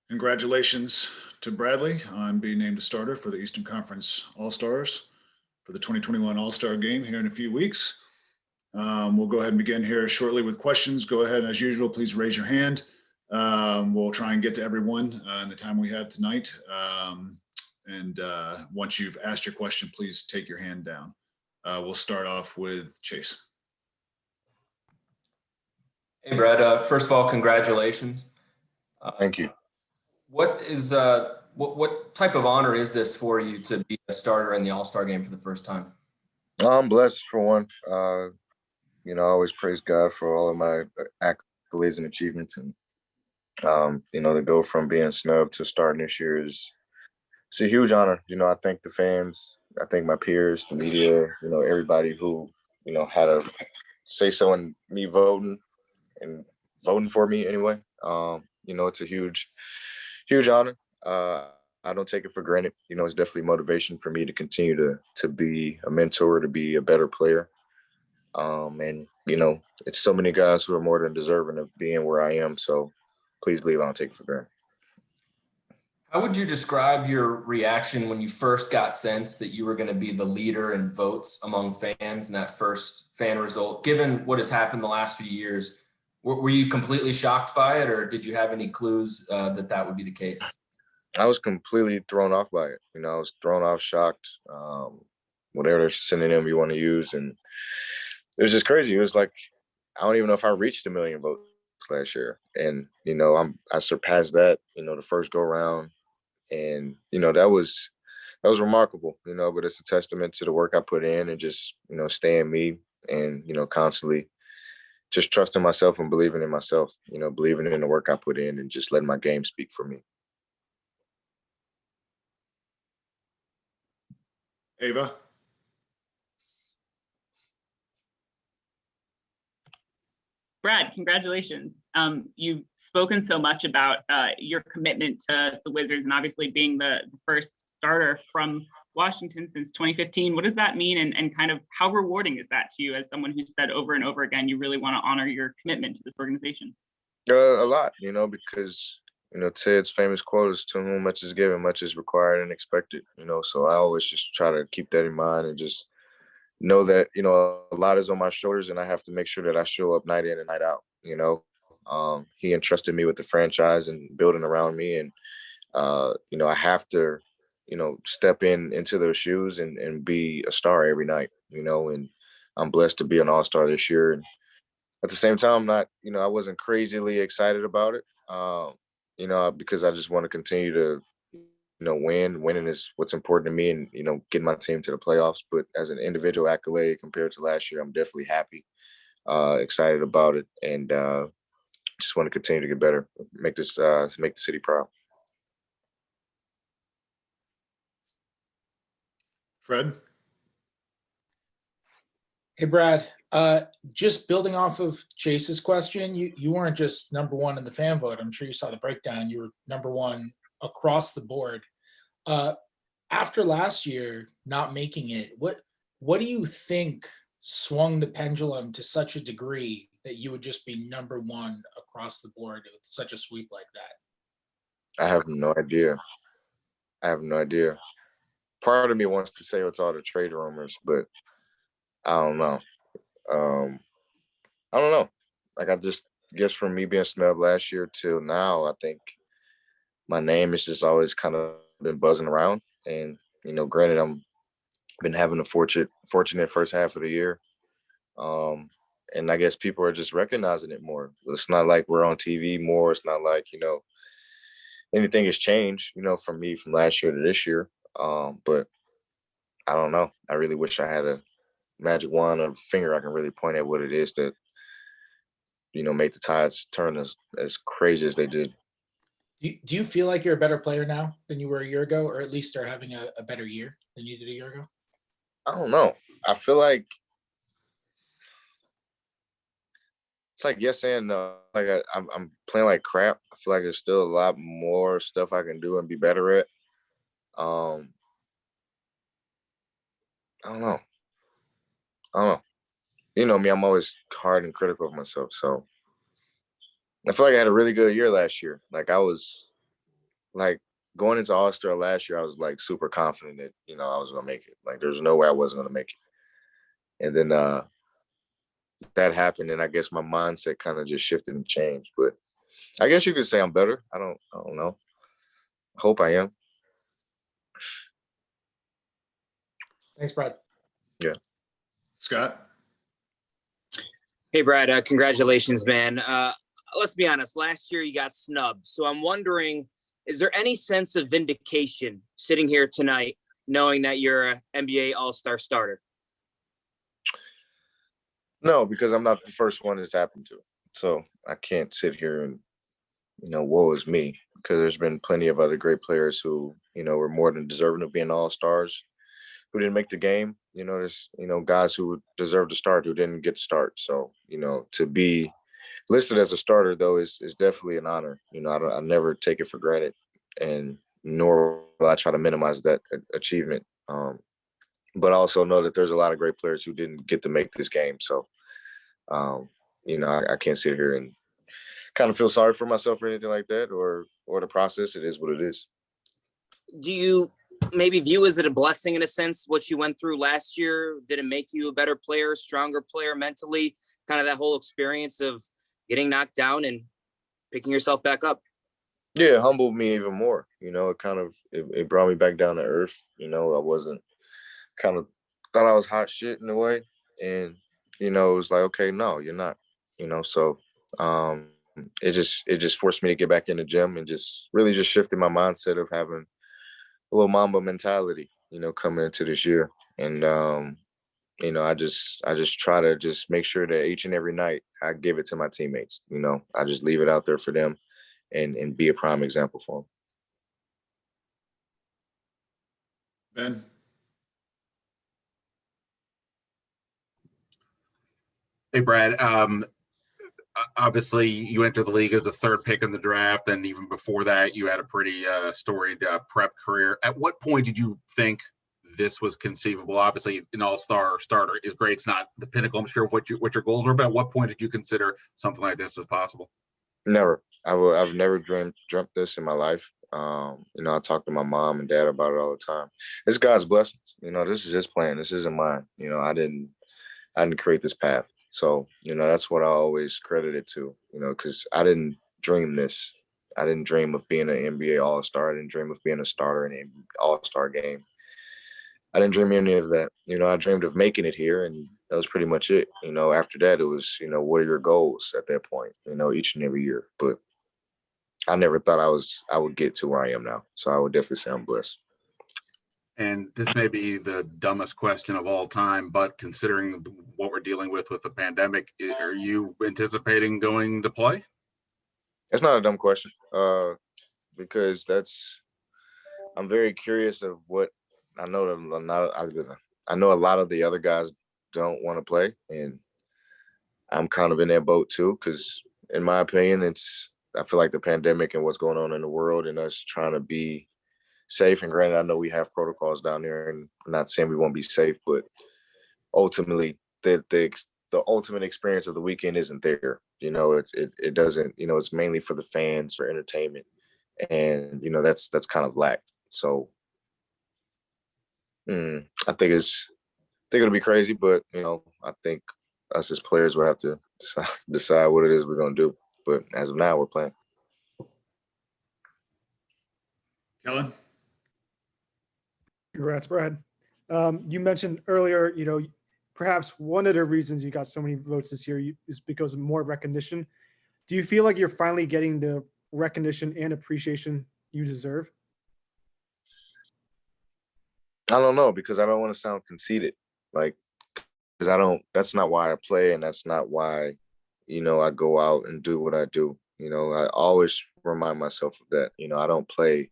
Congratulations to Bradley on being named a starter for the Eastern Conference All-Stars for the 2021 All-Star Game here in a few weeks. We'll go ahead and begin here shortly with questions. Go ahead, as usual, please raise your hand. We'll try and get to everyone in the time we have tonight. Once you've asked your question, please take your hand down. We'll start off with Chase. Hey, Brad. First of all, congratulations. Thank you. What type of honor is this for you to be a starter in the All-Star game for the first time? I'm blessed for one. I always praise God for all of my accolades and achievements. And, to go from being snubbed to starting this year it's a huge honor. I thank the fans. I thank my peers, the media, everybody who, had a say so in me voting for me anyway. It's a huge honor. I don't take it for granted. It's definitely motivation for me to continue to be a mentor, to be a better player. It's so many guys who are more than deserving of being where I am. So please believe I don't take it for granted. How would you describe your reaction when you first got sense that you were going to be the leader in votes among fans in that first fan result? Given what has happened the last few years, were you completely shocked by it, or did you have any clues that would be the case? I was completely thrown off by it. I was thrown off, shocked, whatever synonym you want to use. And it was just crazy. It was like, I don't even know if I reached 1 million votes last year. And, I surpassed that, the first go round. And, that was remarkable, but it's a testament to the work I put in and just, staying me and, constantly just trusting myself and believing in myself, believing in the work I put in and just letting my game speak for me. Ava. Brad, congratulations. You've spoken so much about your commitment to the Wizards and obviously being the first starter from Washington since 2015. What does that mean, and kind of how rewarding is that to you as someone who said over and over again you really want to honor your commitment to this organization? A lot, because Ted's famous quote is, "To whom much is given, much is required and expected." So I always just try to keep that in mind and just know that a lot is on my shoulders, and I have to make sure that I show up night in and night out. He entrusted me with the franchise and building around me, and I have to step into those shoes and be a star every night. And I'm blessed to be an all-star this year. And at the same time, not I wasn't crazily excited about it. Because I just want to continue to win. Winning is what's important to me, and getting my team to the playoffs. But as an individual accolade compared to last year, I'm definitely happy, excited about it, and just want to continue to get better, make the city proud. Fred. Hey, Brad. Just building off of Chase's question, you weren't just number one in the fan vote. I'm sure you saw the breakdown. You were number one across the board. After last year not making it, what do you think swung the pendulum to such a degree that you would just be number one across the board with such a sweep like that? I have no idea. Part of me wants to say it's all the trade rumors, but I don't know. I don't know. Like, I just guess from me being snubbed last year till now, I think my name has just always kind of been buzzing around. And, granted, I'm been having a fortunate first half of the year. And I guess people are just recognizing it more. It's not like we're on TV more. It's not like, anything has changed, from me from last year to this year. But I don't know. I really wish I had a magic wand or finger I can really point at what it is that, make the Tides turn as crazy as they did. Do you feel like you're a better player now than you were a year ago, or at least are having a better year than you did a year ago? I don't know. I feel like it's like yes and no. Like I'm playing like crap. I feel like there's still a lot more stuff I can do and be better at. I don't know. You know me, I'm always hard and critical of myself. So I feel like I had a really good year last year. Like I was like going into All-Star last year, I was like super confident that, I was gonna make it. Like there's no way I wasn't gonna make it. And then that happened, and I guess my mindset kind of just shifted and changed. But I guess you could say I'm better. I don't know. Hope I am. Thanks, Brad. Yeah. Scott? Hey, Brad, congratulations, man. Let's be honest, last year you got snubbed. So I'm wondering, is there any sense of vindication sitting here tonight, knowing that you're an NBA All-Star starter? No, because I'm not the first one it's happened to. So I can't sit here and, woe is me, because there's been plenty of other great players who, were more than deserving of being All-Stars who didn't make the game. There's, guys who would deserve to start who didn't get to start. So, to be listed as a starter, though, is definitely an honor. I never take it for granted, and nor will I try to minimize that achievement. But I also know that there's a lot of great players who didn't get to make this game. So, I can't sit here and kind of feel sorry for myself or anything like that, or the process. It is what it is. Do you maybe view as it a blessing in a sense, what you went through last year? Did it make you a better player, stronger player mentally? Kind of that whole experience of getting knocked down and picking yourself back up? Yeah, it humbled me even more. It kind of it brought me back down to earth. I wasn't kind of thought I was hot shit in a way, and it was like, okay, no, you're not. So it just forced me to get back in the gym and just really just shifted my mindset of having a little Mamba mentality, coming into this year. And I just try to just make sure that each and every night I give it to my teammates. I just leave it out there for them and be a prime example for them. Ben? Hey, Brad. Obviously, you entered the league as the third pick in the draft, and even before that, you had a pretty storied prep career. At what point did you think this was conceivable? Obviously, an all-star starter is great. It's not the pinnacle, I'm sure, of what your goals were, but at what point did you consider something like this was possible? Never. I've never dreamt this in my life. I talk to my mom and dad about it all the time. It's God's blessings. This is his plan. This isn't mine. I didn't create this path. So, that's what I always credit it to, because I didn't dream this. I didn't dream of being an NBA All-Star. I didn't dream of being a starter in an All-Star game. I didn't dream any of that. I dreamed of making it here, and that was pretty much it. After that, it was, what are your goals at that point, each and every year. But I never thought I would get to where I am now. So I would definitely say I'm blessed. And this may be the dumbest question of all time, but considering what we're dealing with the pandemic, are you anticipating going to play? It's not a dumb question, because I'm very curious of what I know. I know a lot of the other guys don't want to play, and I'm kind of in that boat too. Because in my opinion, I feel like the pandemic and what's going on in the world and us trying to be safe. And granted, I know we have protocols down there, and I'm not saying we won't be safe, but ultimately, the ultimate experience of the weekend isn't there. It doesn't. It's mainly for the fans, for entertainment, and that's kind of lacked. So I think it'll be crazy, but I think us as players will have to decide what it is we're gonna do. But as of now, we're playing. Kellen? Congrats, Brad. You mentioned earlier, perhaps one of the reasons you got so many votes this year is because of more recognition. Do you feel like you're finally getting the recognition and appreciation you deserve? I don't know, because I don't want to sound conceited, because that's not why I play, and that's not why, I go out and do what I do. I always remind myself of that. I don't play,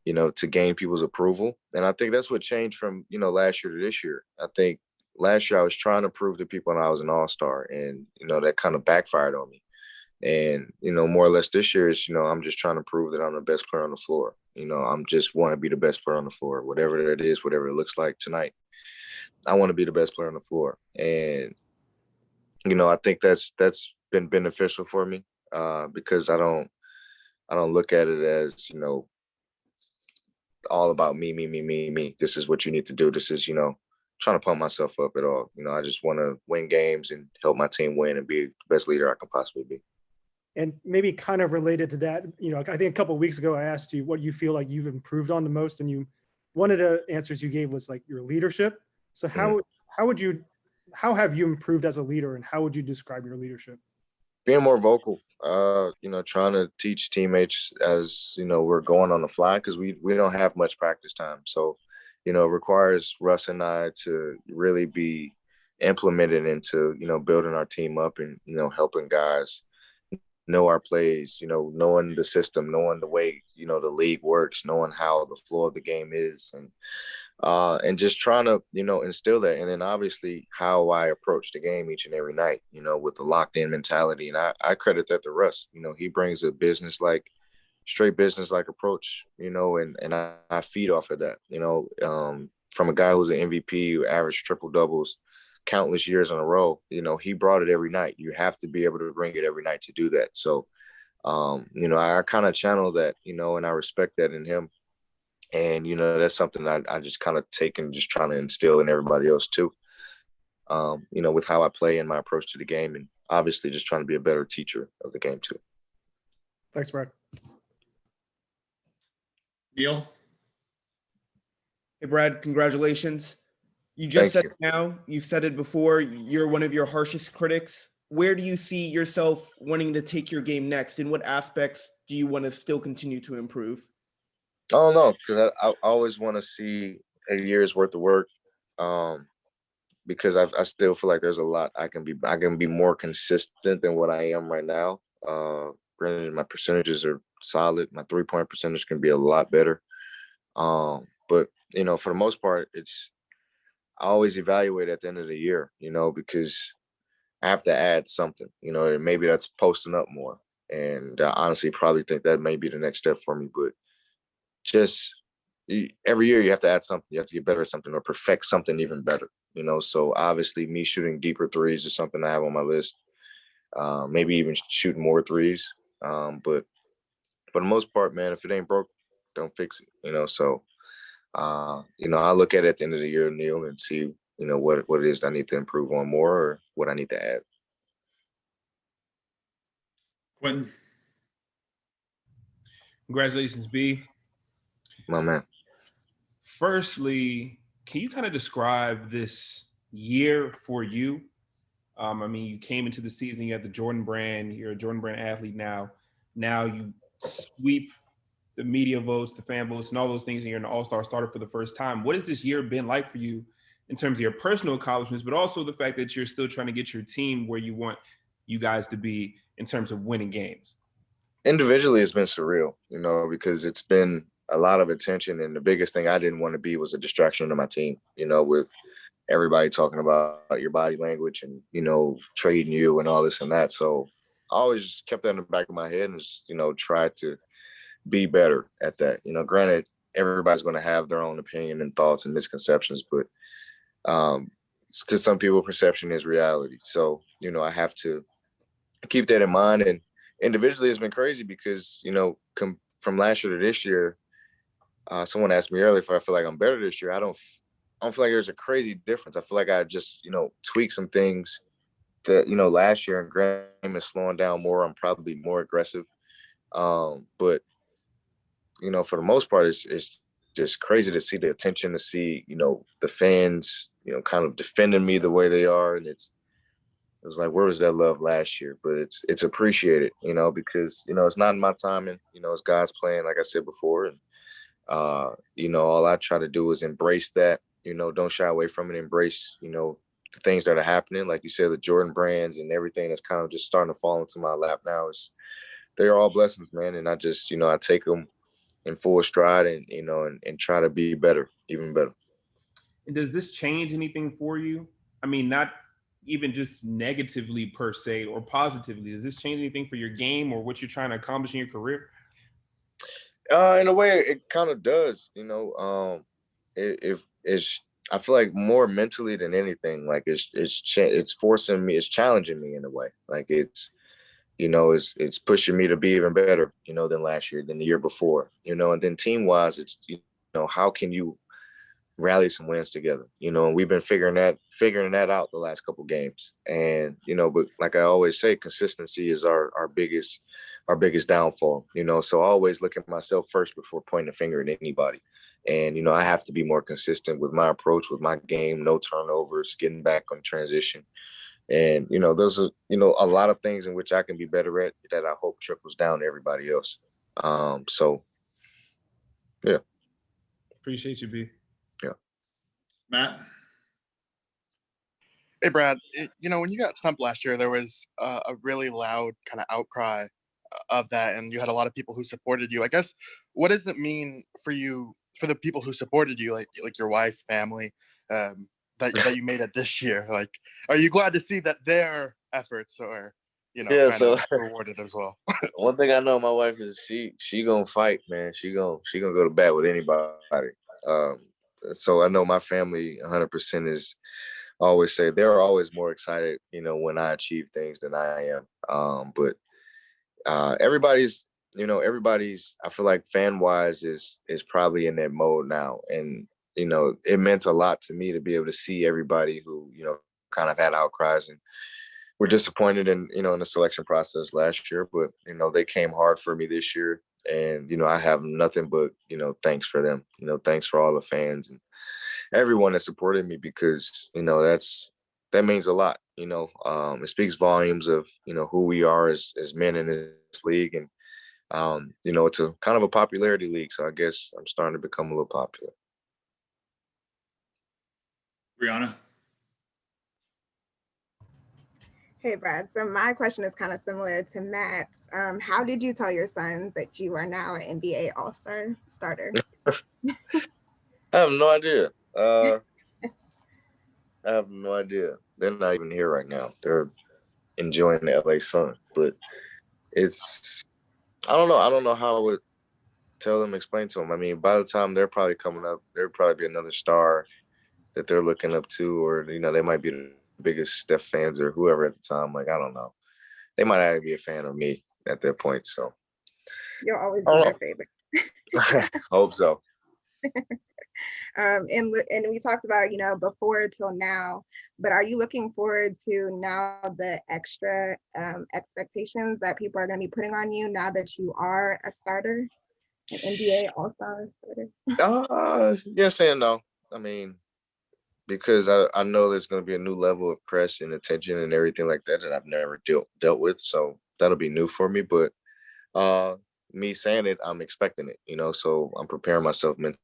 to gain people's approval. And I think that's what changed from, last year to this year. I think last year I was trying to prove to people I was an all-star, and, that kind of backfired on me. And, more or less this year is, I'm just trying to prove that I'm the best player on the floor. I'm just want to be the best player on the floor, whatever it is, whatever it looks like tonight. I want to be the best player on the floor. And, I think that's been beneficial for me, because I don't I don't look at it as, you know, all about me, me, me, me, me. This is what you need to do. This is, you know, trying to pump myself up at all. You know, I just want to win games and help my team win and be the best leader I can possibly be. And maybe kind of related to that, you know, I think a couple of weeks ago I asked you what you feel like you've improved on the most, and one of the answers you gave was like your leadership. So how have you improved as a leader, and how would you describe your leadership? Being more vocal, you know, trying to teach teammates as, you know, we're going on the fly because we don't have much practice time. So, you know, it requires Russ and I to really be implemented into, you know, building our team up and, you know, helping guys know our plays, you know, knowing the system, knowing the way, you know, the league works, knowing how the flow of the game is, and just trying to, you know, instill that. And then obviously how I approach the game each and every night, you know, with the locked in mentality. And I credit that to Russ. You know, he brings a straight business like approach, you know, and I feed off of that, you know, from a guy who's an MVP who averaged triple doubles countless years in a row. You know, he brought it every night. You have to be able to bring it every night to do that. So, you know, I kind of channel that, you know, and I respect that in him. And, you know, that's something I just kind of take and just trying to instill in everybody else too, you know, with how I play and my approach to the game, and obviously just trying to be a better teacher of the game too. Thanks, Brad. Beal? Hey, Brad, congratulations. You just Thank said it now, you've said it before, you're one of your harshest critics. Where do you see yourself wanting to take your game next? In what aspects do you want to still continue to improve? I don't know, because I always want to see a year's worth of work, because I still feel like there's a lot I can be more consistent than what I am right now. Granted, my percentages are solid. My 3-point percentage can be a lot better. But you know, for the most part, I always evaluate at the end of the year, you know, because I have to add something, you know, and maybe that's posting up more. And I honestly probably think that may be the next step for me. But just every year you have to add something. You have to get better at something or perfect something even better, you know. So obviously me shooting deeper threes is something I have on my list. Maybe even shooting more threes. But for the most part, man, if it ain't broke, don't fix it, you know. So you know, I look at it at the end of the year, Neil, and see, you know, what it is I need to improve on more or what I need to add. Quentin? Congratulations, B. My man. Firstly, can you kind of describe this year for you? I mean, you came into the season, you had the Jordan brand, you're a Jordan brand athlete now. Now you sweep the media votes, the fan votes, and all those things, and you're an all-star starter for the first time. What has this year been like for you in terms of your personal accomplishments, but also the fact that you're still trying to get your team where you want you guys to be in terms of winning games? Individually, it's been surreal, you know, because it's been a lot of attention. And the biggest thing I didn't want to be was a distraction to my team, you know, with everybody talking about your body language and, you know, trading you and all this and that. So I always just kept that in the back of my head and just, you know, tried to be better at that. You know, granted, everybody's going to have their own opinion and thoughts and misconceptions, but to some people, perception is reality. So, you know, I have to keep that in mind. And individually, it's been crazy because, you know, from last year to this year, someone asked me earlier if I feel like I'm better this year. I don't feel like there's a crazy difference. I feel like I just, you know, tweaked some things that, you know, last year, and Graham is slowing down more. I'm probably more aggressive. But, you know, for the most part, it's just crazy to see the attention, to see, you know, the fans, you know, kind of defending me the way they are. And it was like, where was that love last year? But it's appreciated, you know, because, you know, it's not in my timing, you know, it's God's plan, like I said before. And, you know, all I try to do is embrace that, you know, don't shy away from it, embrace, you know, the things that are happening. Like you said, the Jordan brands and everything that's kind of just starting to fall into my lap now they're all blessings, man. And I just, you know, I take them in full stride and, you know, and try to be better, even better. And does this change anything for you? I mean, not even just negatively per se or positively. Does this change anything for your game or what you're trying to accomplish in your career? In a way, it kind of does, you know. It's I feel like more mentally than anything, like it's forcing me, it's challenging me in a way. Like it's pushing me to be even better, than last year, than the year before, and then team wise, it's, how can you rally some wins together, and we've been figuring that out the last couple games. And, but like I always say, consistency is our biggest downfall, so I always look at myself first before pointing a finger at anybody. And, I have to be more consistent with my approach, with my game, no turnovers, getting back on transition. And, those are, a lot of things in which I can be better at that I hope trickles down to everybody else. So, yeah. Appreciate you, B. Yeah. Matt? Hey, Brad, when you got stumped last year, there was a really loud kind of outcry of that, and you had a lot of people who supported you. I guess, what does it mean for you, for the people who supported you, like your wife, family, that you made it this year? Like, are you glad to see that their efforts are, Yeah, kind of rewarded as well? One thing I know, my wife is she gonna fight, man. She gonna go to bat with anybody. Um, so I know my family 100% is always say they're always more excited, when I achieve things than I am. But everybody's, I feel like fan wise is probably in that mode now, and it meant a lot to me to be able to see everybody who kind of had outcries and were disappointed in the selection process last year, but they came hard for me this year, and I have nothing but thanks for them. Thanks for all the fans and everyone that supported me, because that means a lot. It speaks volumes of who we are as men in this league, and it's a kind of a popularity league, so I guess I'm starting to become a little popular. Brianna? Hey, Brad. So my question is kind of similar to Matt's. How did you tell your sons that you are now an NBA All-Star starter? I have no idea. I have no idea. They're not even here right now. They're enjoying the LA sun, but I don't know. I don't know how I would explain to them. I mean, by the time they're probably coming up, there'll probably be another star that they're looking up to, or, they might be the biggest Steph fans or whoever at the time. Like, I don't know. They might actually be a fan of me at that point. So You'll always be their favorite. hope so. And we talked about, before till now, but are you looking forward to now the extra expectations that people are going to be putting on you now that you are a starter, an NBA All-Star starter? Yes and no. I mean, because I know there's going to be a new level of press and attention and everything like that I've never dealt with. So that'll be new for me. But me saying it, I'm expecting it, so I'm preparing myself mentally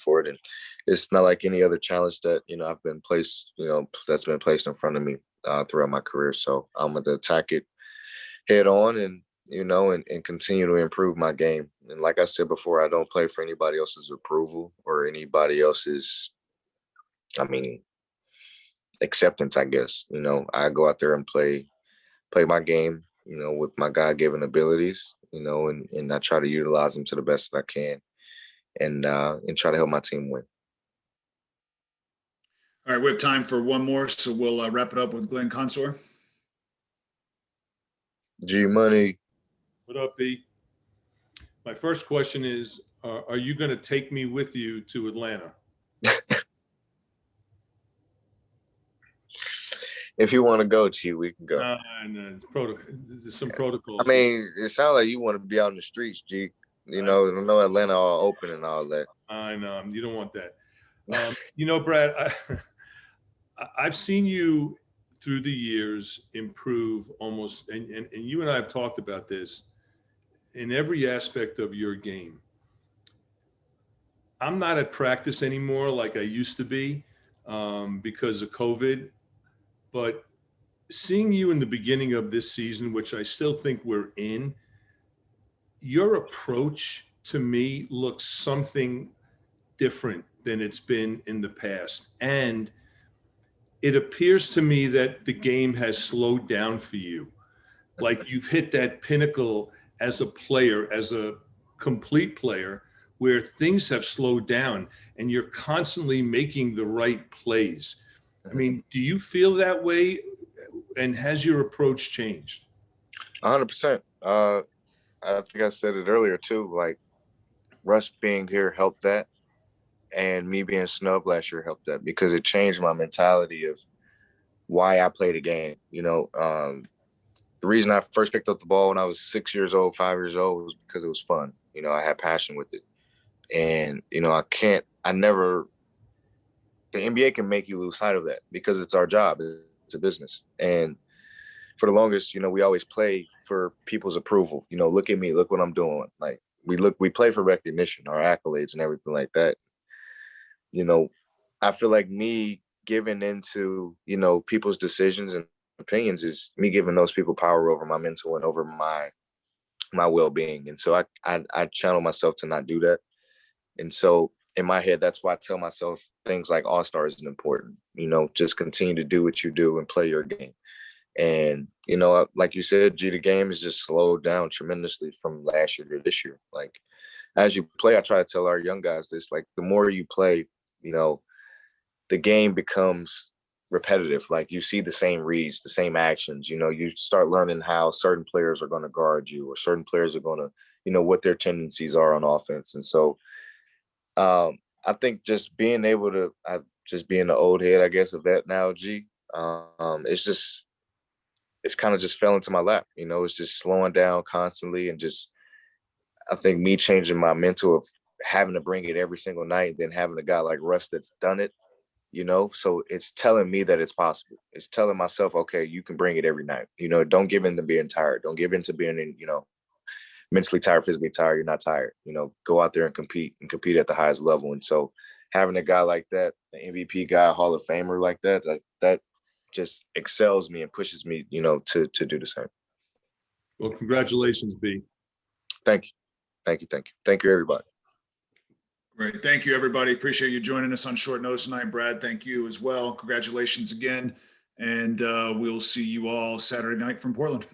for it. And it's not like any other challenge that, I've been placed, that's been placed in front of me throughout my career. So I'm going to attack it head on and, and continue to improve my game. And like I said before, I don't play for anybody else's approval or anybody else's, acceptance, I guess. I go out there and play my game, with my God-given abilities, and I try to utilize them to the best that I can, and try to help my team win. All right, we have time for one more, so we'll wrap it up with Glenn Consor. G Money. What up, B? My first question is, are you going to take me with you to Atlanta? If you want to go, G, we can go. No, there's some protocols. I mean, it sounds like you want to be out in the streets, G. I know Atlanta all open and all that. I know, you don't want that. Brad, I've seen you through the years improve almost, and you and I have talked about this, in every aspect of your game. I'm not at practice anymore like I used to be because of COVID, but seeing you in the beginning of this season, which I still think we're in, your approach to me looks something different than it's been in the past. And it appears to me that the game has slowed down for you. Like you've hit that pinnacle as a player, as a complete player, where things have slowed down and you're constantly making the right plays. I mean, do you feel that way? And has your approach changed? 100%. I think I said it earlier too. Like Russ being here helped that, and me being snubbed last year helped that because it changed my mentality of why I play the game. The reason I first picked up the ball when I was 6 years old, 5 years old, was because it was fun. I had passion with it, and the NBA can make you lose sight of that because it's our job. It's a business, and for the longest, we always play for people's approval. Look at me, look what I'm doing. Like we play for recognition, our accolades and everything like that. I feel like me giving into, people's decisions and opinions is me giving those people power over my mental and over my well-being. And so I channel myself to not do that. And so in my head, that's why I tell myself things like All-Star isn't important. Just continue to do what you do and play your game. And, like you said, the game has just slowed down tremendously from last year to this year. Like, as you play, I try to tell our young guys this, like, the more you play, the game becomes repetitive. Like, you see the same reads, the same actions, you start learning how certain players are going to guard you or certain players are going to, what their tendencies are on offense. And so I think just being able to, just being the old head, I guess, a vet now, it's kind of just fell into my lap. It's just slowing down constantly. And just, I think me changing my mental of having to bring it every single night, then having a guy like Russ that's done it, so it's telling me that it's possible. It's telling myself, okay, you can bring it every night. Don't give in to being tired. Don't give in to being, mentally tired, physically tired. You're not tired. Go out there and compete at the highest level. And so having a guy like that, the MVP guy, Hall of Famer like that just excels me and pushes me, to do the same. Well, congratulations, B. Thank you. Thank you, everybody. Great. Thank you, everybody. Appreciate you joining us on short notice tonight. Brad, thank you as well. Congratulations again. And we'll see you all Saturday night from Portland.